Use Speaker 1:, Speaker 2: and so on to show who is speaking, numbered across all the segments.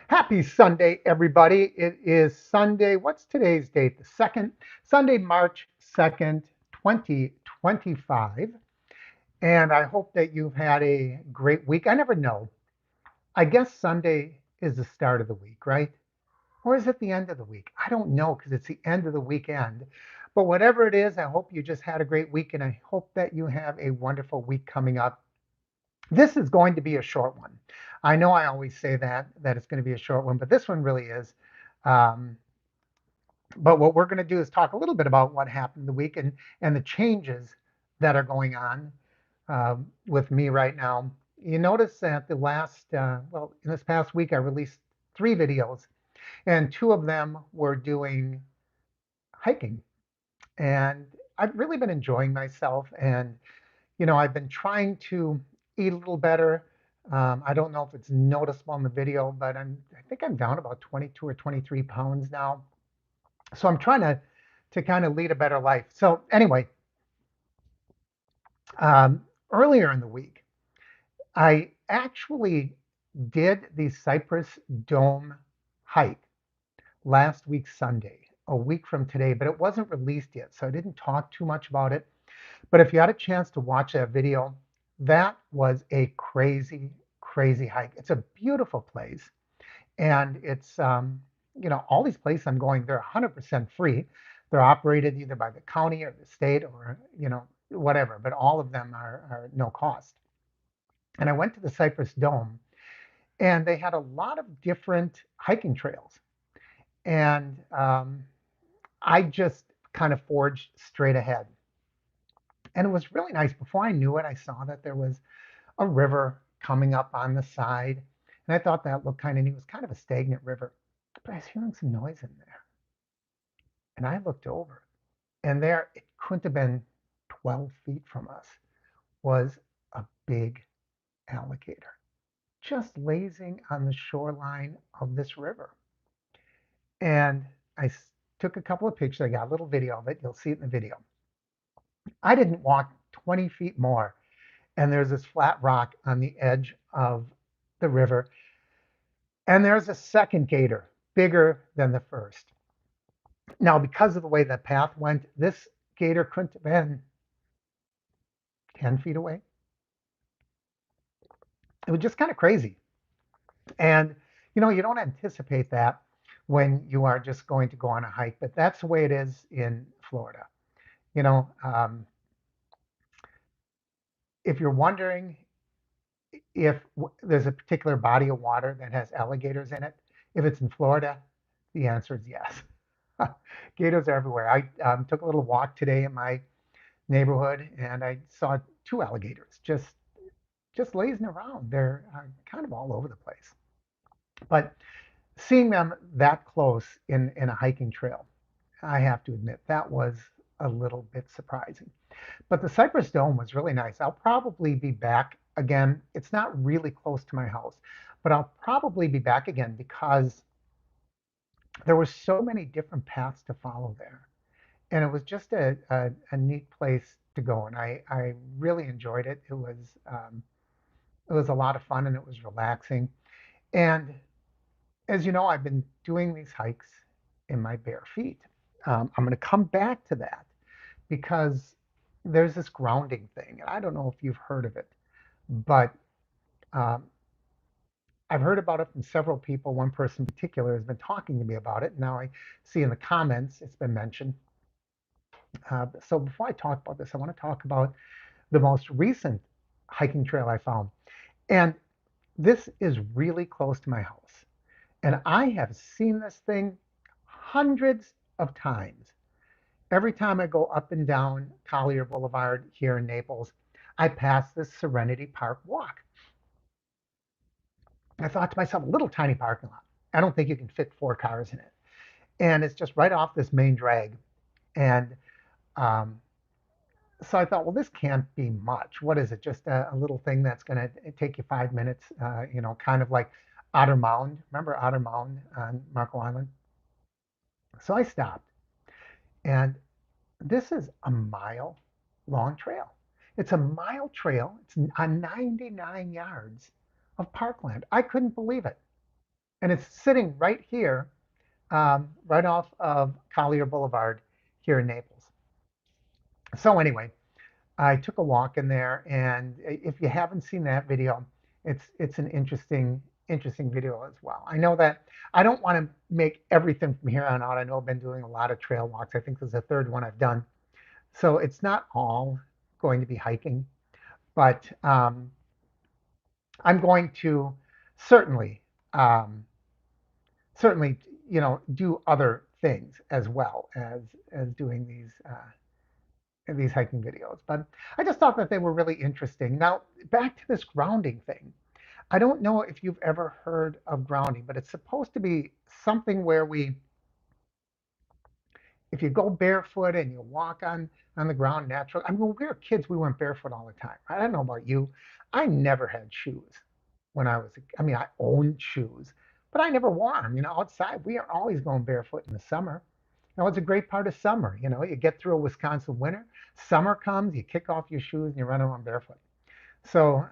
Speaker 1: Happy Sunday, everybody. It is Sunday. What's today's date? The 2nd, Sunday, March 2nd, 2025. And I hope that you've had a great week. I never know. I guess Sunday is the start of the week, right? Or is it the end of the week? I don't know because it's the end of the weekend. But whatever it is, I hope you just had a great week and I hope that you have a wonderful week coming up. This is going to be a short one. I know I always say that it's going to be a short one, but this one really is. Um, but what we're going to do is talk a little bit about what happened the week and the changes that are going on with me right now. You notice that in this past week, I released 3 videos, and 2 of them were doing hiking. And I've really been enjoying myself. And I've been trying to eat a little better. I don't know if it's noticeable in the video, but I think I'm down about 22 or 23 pounds now. So I'm trying to kind of lead a better life. So anyway, earlier in the week, I actually did the Cypress Dome hike last week, Sunday, a week from today, but it wasn't released yet. So I didn't talk too much about it. But if you had a chance to watch that video, that was a crazy, crazy hike. It's a beautiful place. And all these places I'm going, they're 100% free. They're operated either by the county or the state or, whatever, but all of them are no cost. And I went to the Cypress Dome and they had a lot of different hiking trails. And I just kind of forged straight ahead. And it was really nice. Before I knew it, I saw that there was a river coming up on the side. And I thought that looked kind of neat. It was kind of a stagnant river. But I was hearing some noise in there. And I looked over, and there, it couldn't have been 12 feet from us, was a big alligator just lazing on the shoreline of this river. And I took a couple of pictures. I got a little video of it. You'll see it in the video. I didn't walk 20 feet more, and there's this flat rock on the edge of the river. And there's a second gator, bigger than the first. Now, because of the way that path went, this gator couldn't have been 10 feet away. It was just kind of crazy. And, you don't anticipate that when you are just going to go on a hike, but that's the way it is in Florida. You know, um, if you're wondering if there's a particular body of water that has alligators in it, if it's in Florida, the answer is yes. Gators are everywhere. I took a little walk today in my neighborhood and I saw 2 alligators just lazing around. They're kind of all over the place. But seeing them that close in a hiking trail, I have to admit that was a little bit surprising. But the Cypress Dome was really nice. I'll probably be back again. It's not really close to my house, but I'll probably be back again because there were so many different paths to follow there. And it was just a neat place to go. And I really enjoyed it. It was a lot of fun and it was relaxing. And as you know, I've been doing these hikes in my bare feet. I'm going to come back to that because there's this grounding thing. And I don't know if you've heard of it, but um, I've heard about it from several people. One person in particular has been talking to me about it. Now I see in the comments it's been mentioned. So before I talk about this, I want to talk about the most recent hiking trail I found. And this is really close to my house. And I have seen this thing hundreds of times. Every time I go up and down Collier Boulevard here in Naples, I pass this Serenity Park walk. I thought to myself, a little tiny parking lot. I don't think you can fit 4 cars in it. And it's just right off this main drag. And um, so I thought, well, this can't be much. What is it? Just a little thing that's going to take you 5 minutes, kind of like Otter Mound. Remember Otter Mound on Marco Island? So I stopped, and this is a mile long trail. It's a mile trail. It's on 99 yards of parkland. I couldn't believe it. And it's sitting right here, right off of Collier Boulevard here in Naples. So anyway, I took a walk in there, and if you haven't seen that video, it's an interesting video as well. I know that I don't want to make everything from here on out. I know I've been doing a lot of trail walks. I think this is the third one I've done. So it's not all going to be hiking, but I'm going to certainly, um, certainly, do other things as well as doing these hiking videos. But I just thought that they were really interesting. Now, back to this grounding thing. I don't know if you've ever heard of grounding, but it's supposed to be something where if you go barefoot and you walk on the ground natural. I mean, when we were kids, we went barefoot all the time. I don't know about you. I never had shoes when I mean, I owned shoes, but I never wore them. Outside, we are always going barefoot in the summer. It's a great part of summer. You get through a Wisconsin winter, summer comes, you kick off your shoes and you run around barefoot. So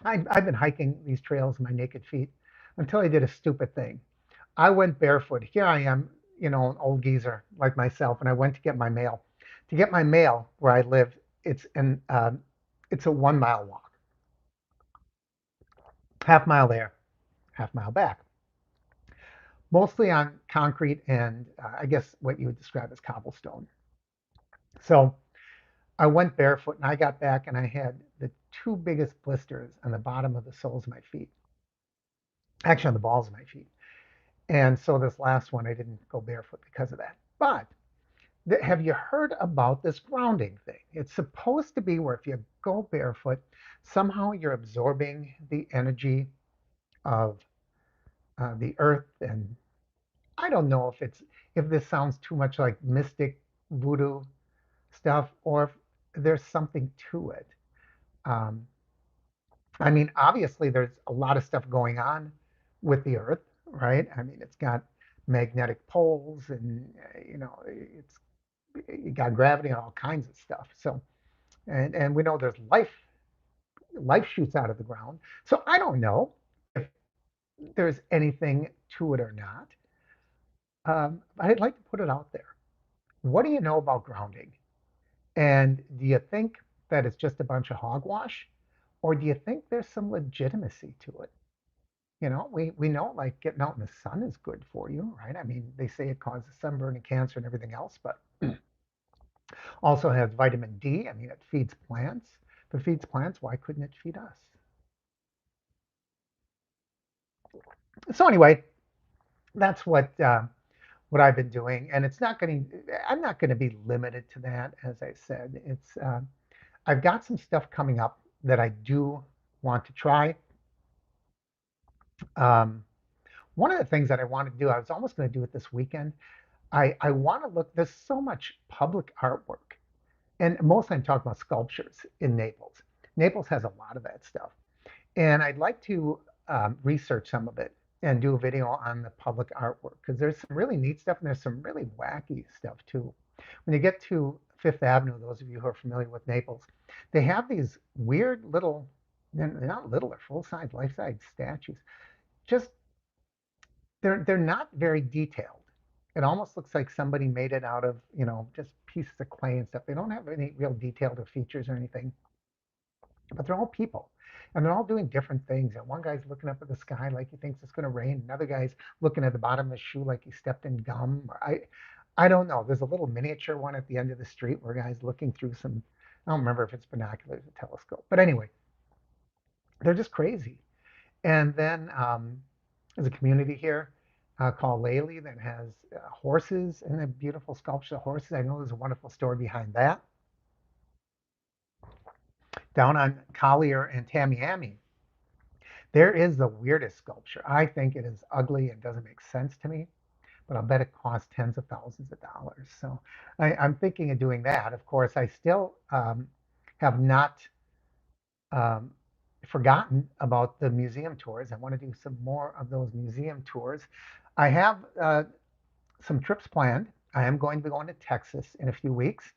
Speaker 1: I've been hiking these trails in my naked feet until I did a stupid thing. I went barefoot. Here I am, an old geezer like myself, and I went to get my mail. To get my mail where I live, it's a 1 mile walk, half mile there, half mile back, mostly on concrete and I guess what you would describe as cobblestone. So I went barefoot and I got back and I had the two biggest blisters on the bottom of the soles of my feet, actually on the balls of my feet. And so this last one, I didn't go barefoot because of that. But have you heard about this grounding thing? It's supposed to be where if you go barefoot, somehow you're absorbing the energy of the earth. And I don't know if this sounds too much like mystic voodoo stuff or if there's something to it. Um, I mean, obviously, there's a lot of stuff going on with the Earth, right? I mean, it's got magnetic poles, and it's you got gravity and all kinds of stuff. So, and we know there's life shoots out of the ground. So I don't know if there's anything to it or not. I'd like to put it out there. What do you know about grounding? And do you think that it's just a bunch of hogwash, or do you think there's some legitimacy to it? We know like getting out in the sun is good for you, right? I mean, they say it causes sunburn and cancer and everything else, but also has vitamin D. I mean, it feeds plants. If it feeds plants, why couldn't it feed us? So anyway, that's what I've been doing, and I'm not going to be limited to that. As I said, I've got some stuff coming up that I do want to try. Um, One of the things that I want to do, I was almost going to do it this weekend. I want to look, there's so much public artwork, and mostly I'm talking about sculptures in Naples. Naples has a lot of that stuff. And I'd like to research some of it and do a video on the public artwork because there's some really neat stuff and there's some really wacky stuff too. When you get to Fifth Avenue, those of you who are familiar with Naples, they have these weird little, they're not little, they're full-size, life-size statues. Just they're not very detailed. It almost looks like somebody made it out of, just pieces of clay and stuff. They don't have any real detailed or features or anything, but they're all people. And they're all doing different things. And one guy's looking up at the sky like he thinks it's going to rain. Another guy's looking at the bottom of his shoe like he stepped in gum. I don't know. There's a little miniature one at the end of the street where a guy's looking through some, I don't remember if it's binoculars or telescope. But anyway, they're just crazy. And then there's a community here called Laley that has horses and a beautiful sculpture of horses. I know there's a wonderful story behind that. Down on Collier and Tamiami, there is the weirdest sculpture. I think it is ugly and doesn't make sense to me, but I'll bet it costs tens of thousands of dollars. So I'm thinking of doing that. Of course, I still have not um, forgotten about the museum tours. I want to do some more of those museum tours. I have some trips planned. I am going to be going to Texas in a few weeks.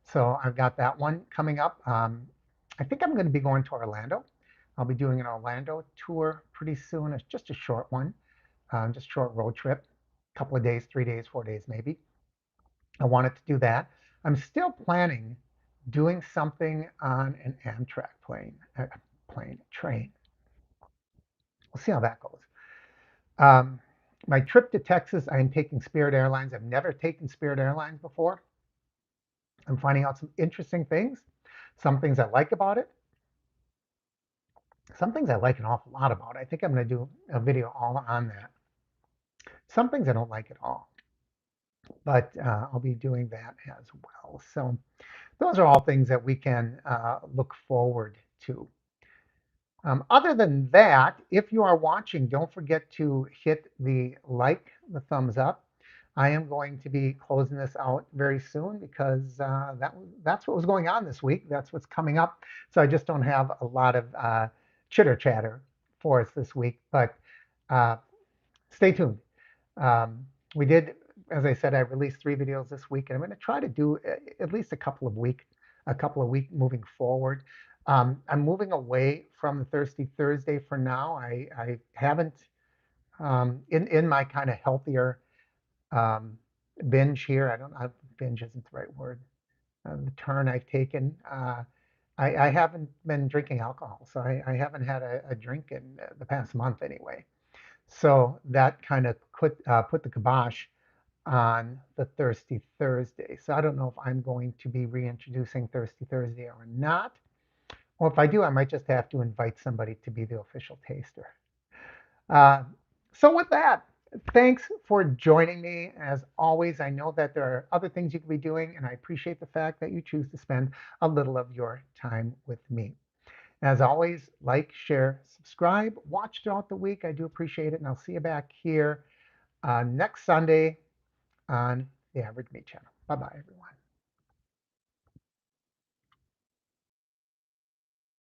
Speaker 1: So I've got that one coming up. I think I'm going to be going to Orlando. I'll be doing an Orlando tour pretty soon. It's just a short one, just a short road trip, a couple of days, 3 days, 4 days maybe. I wanted to do that. I'm still planning doing something on an Amtrak train. We'll see how that goes. Um, my trip to Texas, I am taking Spirit Airlines. I've never taken Spirit Airlines before. I'm finding out some interesting things, some things I like about it, some things I like an awful lot about it. I think I'm going to do a video all on that. Some things I don't like at all, but I'll be doing that as well. So those are all things that we can look forward to. Other than that, if you are watching, don't forget to hit the thumbs up. I am going to be closing this out very soon because that's what was going on this week. That's what's coming up. So I just don't have a lot of chitter chatter for us this week, but uh, stay tuned. Um, we did, as I said, I released 3 videos this week, and I'm going to try to do at least a couple of week moving forward. I'm moving away from the Thirsty Thursday for now. I haven't in my kind of healthier um, binge here. Binge isn't the right word. The turn I've taken. I haven't been drinking alcohol, so I haven't had a drink in the past month anyway. So that kind of put the kibosh on the Thirsty Thursday. So I don't know if I'm going to be reintroducing Thirsty Thursday or not. Or if I do, I might just have to invite somebody to be the official taster. Uh, so with that, thanks for joining me. As always, I know that there are other things you could be doing, and I appreciate the fact that you choose to spend a little of your time with me. As always, like, share, subscribe, watch throughout the week. I do appreciate it, and I'll see you back here next Sunday on the Average Meat Channel. Bye-bye, everyone.